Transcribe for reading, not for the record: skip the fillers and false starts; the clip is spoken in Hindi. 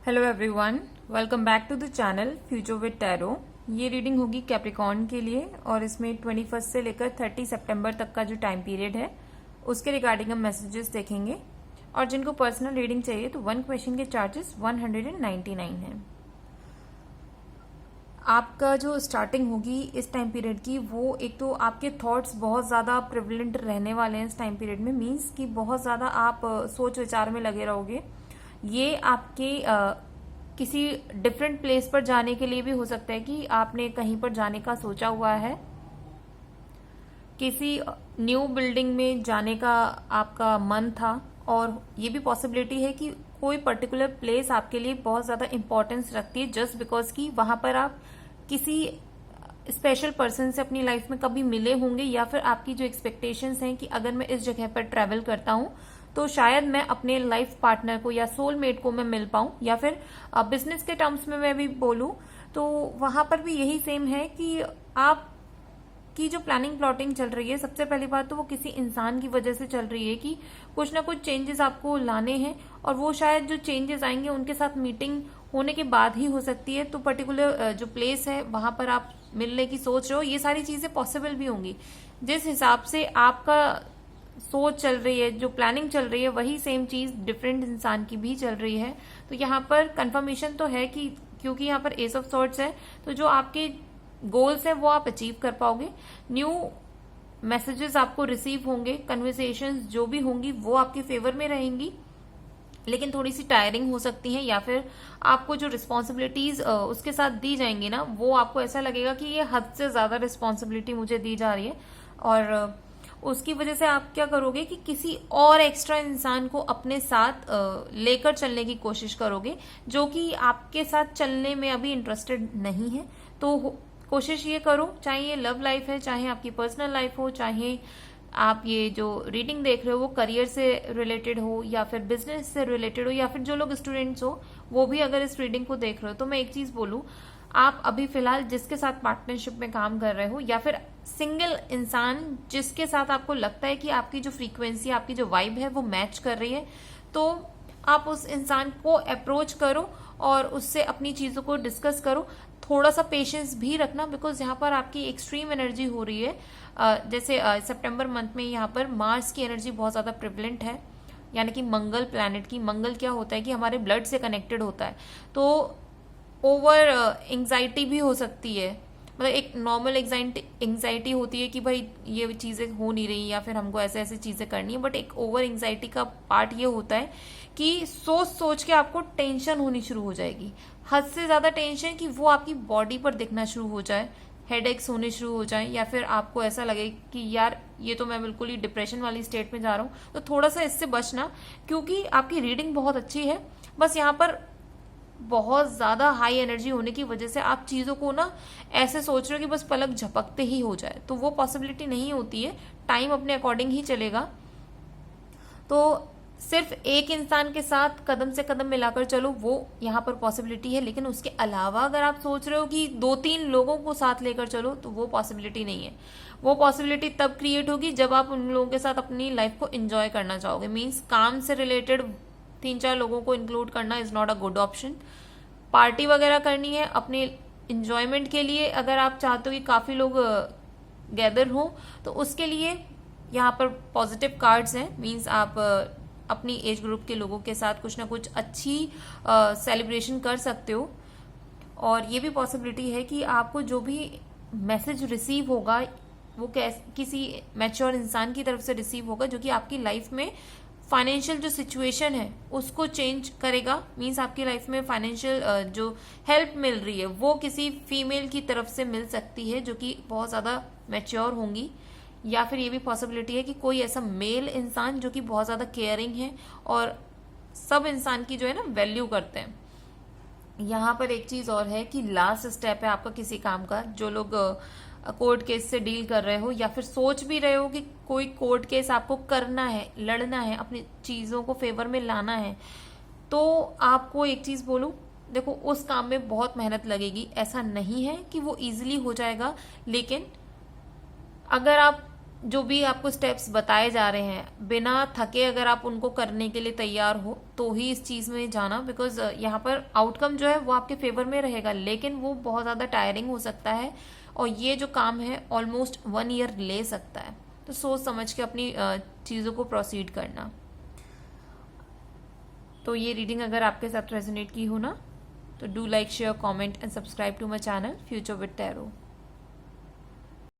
Hello everyone, welcome back to the channel future with tarot. ये रीडिंग होगी कैप्रिकॉर्न के लिए और इसमें 21 से लेकर 30 सितंबर तक का जो टाइम पीरियड है उसके रिगार्डिंग हम मैसेजेस देखेंगे। और जिनको पर्सनल रीडिंग चाहिए तो 1 क्वेश्चन के चार्जेस 199 है। आपका जो स्टार्टिंग होगी इस टाइम पीरियड की, वो एक तो आपके थॉट्स बहुत ज़्यादा प्रिवलेंट रहने वाले हैं इस टाइम पीरियड में। मीन्स कि बहुत ज़्यादा आप सोच विचार में लगे रहोगे। ये आपके किसी डिफरेंट प्लेस पर जाने के लिए भी हो सकता है कि आपने कहीं पर जाने का सोचा हुआ है, किसी न्यू बिल्डिंग में जाने का आपका मन था। और ये भी पॉसिबिलिटी है कि कोई पर्टिकुलर प्लेस आपके लिए बहुत ज़्यादा इंपॉर्टेंस रखती है जस्ट बिकॉज कि वहां पर आप किसी स्पेशल पर्सन से अपनी लाइफ में कभी मिले होंगे, या फिर आपकी जो एक्सपेक्टेशंस हैं कि अगर मैं इस जगह पर ट्रैवल करता हूं तो शायद मैं अपने लाइफ पार्टनर को या सोलमेट को मैं मिल पाऊं, या फिर बिजनेस के टर्म्स में मैं भी बोलूं तो वहां पर भी यही सेम है कि आप की जो प्लानिंग प्लॉटिंग चल रही है, सबसे पहली बात तो वो किसी इंसान की वजह से चल रही है कि कुछ ना कुछ चेंजेस आपको लाने हैं, और वो शायद जो चेंजेस आएंगे उनके साथ मीटिंग होने के बाद ही हो सकती है। तो पर्टिकुलर जो प्लेस है वहां पर आप मिलने की सोच रहे हो, ये सारी चीजें पॉसिबल भी होंगी। जिस हिसाब से आपका सोच चल रही है, जो प्लानिंग चल रही है, वही सेम चीज डिफरेंट इंसान की भी चल रही है। तो यहाँ पर कंफर्मेशन तो है कि क्योंकि यहाँ पर एस ऑफ सॉर्ड्स है, तो जो आपके गोल्स है वो आप अचीव कर पाओगे। न्यू मैसेजेस आपको रिसीव होंगे, कन्वर्सेशंस जो भी होंगी वो आपके फेवर में रहेंगी, लेकिन थोड़ी सी टायरिंग हो सकती है, या फिर आपको जो रिस्पॉन्सिबिलिटीज उसके साथ दी जाएंगी ना, वो आपको ऐसा लगेगा कि ये हद से ज्यादा रिस्पॉन्सिबिलिटी मुझे दी जा रही है। और उसकी वजह से आप क्या करोगे कि किसी और एक्स्ट्रा इंसान को अपने साथ लेकर चलने की कोशिश करोगे, जो कि आपके साथ चलने में अभी इंटरेस्टेड नहीं है। तो कोशिश ये करो, चाहे ये लव लाइफ है, चाहे आपकी पर्सनल लाइफ हो, चाहे आप ये जो रीडिंग देख रहे हो वो करियर से रिलेटेड हो, या फिर बिजनेस से रिलेटेड हो, या फिर जो लोग स्टूडेंट्स हो वो भी अगर इस रीडिंग को देख रहे हो, तो मैं एक चीज बोलूं, आप अभी फिलहाल जिसके साथ पार्टनरशिप में काम कर रहे हो, या फिर सिंगल इंसान जिसके साथ आपको लगता है कि आपकी जो फ्रीक्वेंसी, आपकी जो वाइब है वो मैच कर रही है, तो आप उस इंसान को अप्रोच करो और उससे अपनी चीजों को डिस्कस करो। थोड़ा सा पेशेंस भी रखना, बिकॉज यहाँ पर आपकी एक्सट्रीम एनर्जी हो रही है। जैसे सितंबर मंथ में यहाँ पर मार्स की एनर्जी बहुत ज्यादा प्रिवलेंट है, यानी कि मंगल प्लैनेट की। मंगल क्या होता है कि हमारे ब्लड से कनेक्टेड होता है, तो ओवर एंग्जाइटी भी हो सकती है। मतलब एक नॉर्मल एंग्जाइटी होती है कि भाई ये चीजें हो नहीं रही, या फिर हमको ऐसे ऐसे चीजें करनी है, बट एक ओवर एंग्जाइटी का पार्ट ये होता है कि सोच सोच के आपको टेंशन होनी शुरू हो जाएगी, हद से ज्यादा टेंशन कि वो आपकी बॉडी पर दिखना शुरू हो जाए, हेडेक्स होने शुरू हो जाए, या फिर आपको ऐसा लगे कि यार ये तो मैं बिल्कुल ही डिप्रेशन वाली स्टेट में जा रहा हूं। तो थोड़ा सा इससे बचना, क्योंकि आपकी रीडिंग बहुत अच्छी है, बस यहाँ पर बहुत ज्यादा हाई एनर्जी होने की वजह से आप चीजों को ना ऐसे सोच रहे हो कि बस पलक झपकते ही हो जाए, तो वो पॉसिबिलिटी नहीं होती है। टाइम अपने अकॉर्डिंग ही चलेगा। तो सिर्फ एक इंसान के साथ कदम से कदम मिलाकर चलो, वो यहाँ पर पॉसिबिलिटी है, लेकिन उसके अलावा अगर आप सोच रहे हो कि 2-3 लोगों को साथ लेकर चलो, तो वो पॉसिबिलिटी नहीं है। वो पॉसिबिलिटी तब क्रिएट होगी जब आप उन लोगों के साथ अपनी लाइफ को एंजॉय करना चाहोगे। मीन्स काम से रिलेटेड 3-4 लोगों को इंक्लूड करना is not a good option. Party वगैरह करनी है अपने इंजॉयमेंट के लिए, अगर आप चाहते हो कि काफी लोग गैदर हो, तो उसके लिए यहाँ पर पॉजिटिव कार्ड्स हैं। मीन्स आप अपनी एज ग्रुप के लोगों के साथ कुछ ना कुछ अच्छी सेलिब्रेशन कर सकते हो। और ये भी पॉसिबिलिटी है कि आपको जो भी मैसेज रिसीव होगा वो किसी मैच्योर इंसान की तरफ से रिसीव होगा, जो कि आपकी लाइफ में फाइनेंशियल जो सिचुएशन है उसको चेंज करेगा। मीन्स आपकी लाइफ में फाइनेंशियल जो हेल्प मिल रही है वो किसी फीमेल की तरफ से मिल सकती है, जो कि बहुत ज्यादा मैच्योर होंगी। या फिर ये भी पॉसिबिलिटी है कि कोई ऐसा मेल इंसान जो कि बहुत ज्यादा केयरिंग है और सब इंसान की जो है ना वैल्यू करते हैं। यहाँ पर एक चीज और है कि लास्ट स्टेप है आपका किसी काम का। जो लोग कोर्ट केस से डील कर रहे हो, या फिर सोच भी रहे हो कि कोई कोर्ट केस आपको करना है, लड़ना है, अपनी चीजों को फेवर में लाना है, तो आपको एक चीज बोलूं, देखो उस काम में बहुत मेहनत लगेगी। ऐसा नहीं है कि वो इजीली हो जाएगा, लेकिन अगर आप जो भी आपको स्टेप्स बताए जा रहे हैं, बिना थके अगर आप उनको करने के लिए तैयार हो तो ही इस चीज में जाना, बिकॉज यहाँ पर आउटकम जो है वो आपके फेवर में रहेगा, लेकिन वो बहुत ज्यादा टायरिंग हो सकता है और ये जो काम है ऑलमोस्ट 1 ईयर ले सकता है। तो सोच समझ के अपनी चीजों को प्रोसीड करना। तो ये रीडिंग अगर आपके साथ रेजोनेट की हो ना, तो do like, share, comment and subscribe to my channel future with tarot.